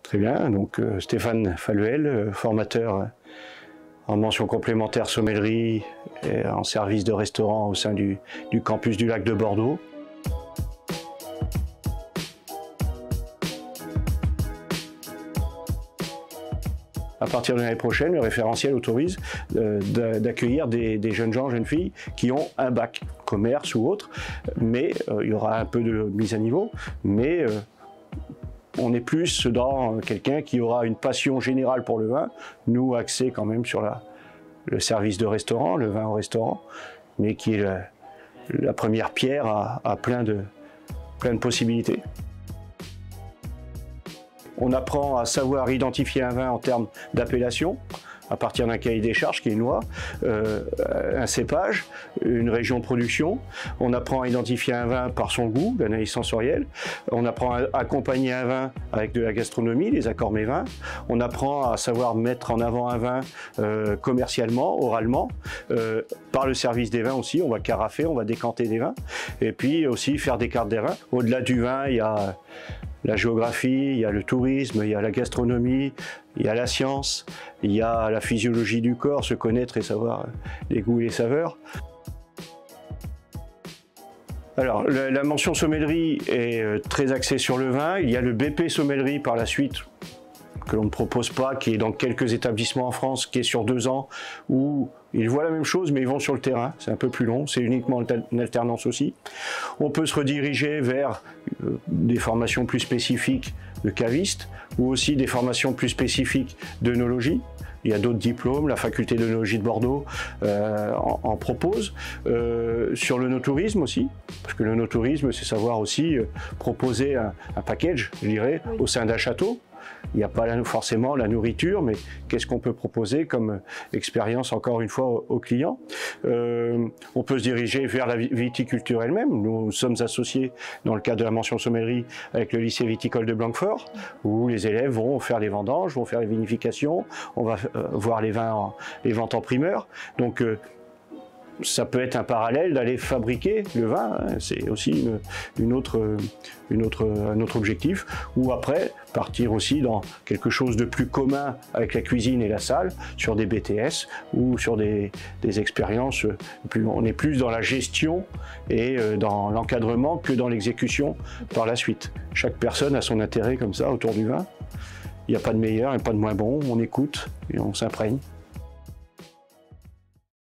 Très bien, donc Stéphane Falluel, formateur en mention complémentaire sommellerie et en service de restaurant au sein du campus du lac de Bordeaux. À partir de l'année prochaine, le référentiel autorise d'accueillir des jeunes gens, jeunes filles qui ont un bac, commerce ou autre, mais il y aura un peu de mise à niveau, mais on est plus dans quelqu'un qui aura une passion générale pour le vin, nous axé quand même sur le service de restaurant, le vin au restaurant, mais qui est la première pierre à plein de possibilités. On apprend à savoir identifier un vin en termes d'appellation, à partir d'un cahier des charges qui est une loi, un cépage, une région de production. On apprend à identifier un vin par son goût, l'analyse sensorielle. On apprend à accompagner un vin avec de la gastronomie, les accords mets-vins. On apprend à savoir mettre en avant un vin commercialement, oralement. Par le service des vins aussi, on va carafer, on va décanter des vins. Et puis aussi faire des cartes des vins. Au-delà du vin, il y a la géographie, il y a le tourisme, il y a la gastronomie, il y a la science, il y a la physiologie du corps, se connaître et savoir les goûts et les saveurs. Alors, la mention sommellerie est très axée sur le vin. Il y a le BP sommellerie par la suite, que l'on ne propose pas, qui est dans quelques établissements en France, qui est sur 2 ans, où ils voient la même chose, mais ils vont sur le terrain. C'est un peu plus long, c'est uniquement une alternance aussi. On peut se rediriger vers des formations plus spécifiques de caviste, ou aussi des formations plus spécifiques d'œnologie. Il y a d'autres diplômes, la faculté d'œnologie de Bordeaux en propose. Sur le no-tourisme aussi, parce que le no-tourisme, c'est savoir aussi proposer un package, je dirais, au sein d'un château. Il n'y a pas forcément la nourriture, mais qu'est-ce qu'on peut proposer comme expérience, encore une fois, aux clients. On peut se diriger vers la viticulture elle-même. Nous sommes associés dans le cadre de la mention sommellerie avec le lycée viticole de Blanquefort, où les élèves vont faire les vendanges, vont faire les vinifications, on va voir les vins, les ventes en primeur. Donc, ça peut être un parallèle d'aller fabriquer le vin, hein. C'est aussi un autre objectif, ou après partir aussi dans quelque chose de plus commun avec la cuisine et la salle, sur des BTS ou sur des expériences, on est plus dans la gestion et dans l'encadrement que dans l'exécution par la suite. Chaque personne a son intérêt comme ça autour du vin, il n'y a pas de meilleur et pas de moins bon, on écoute et on s'imprègne.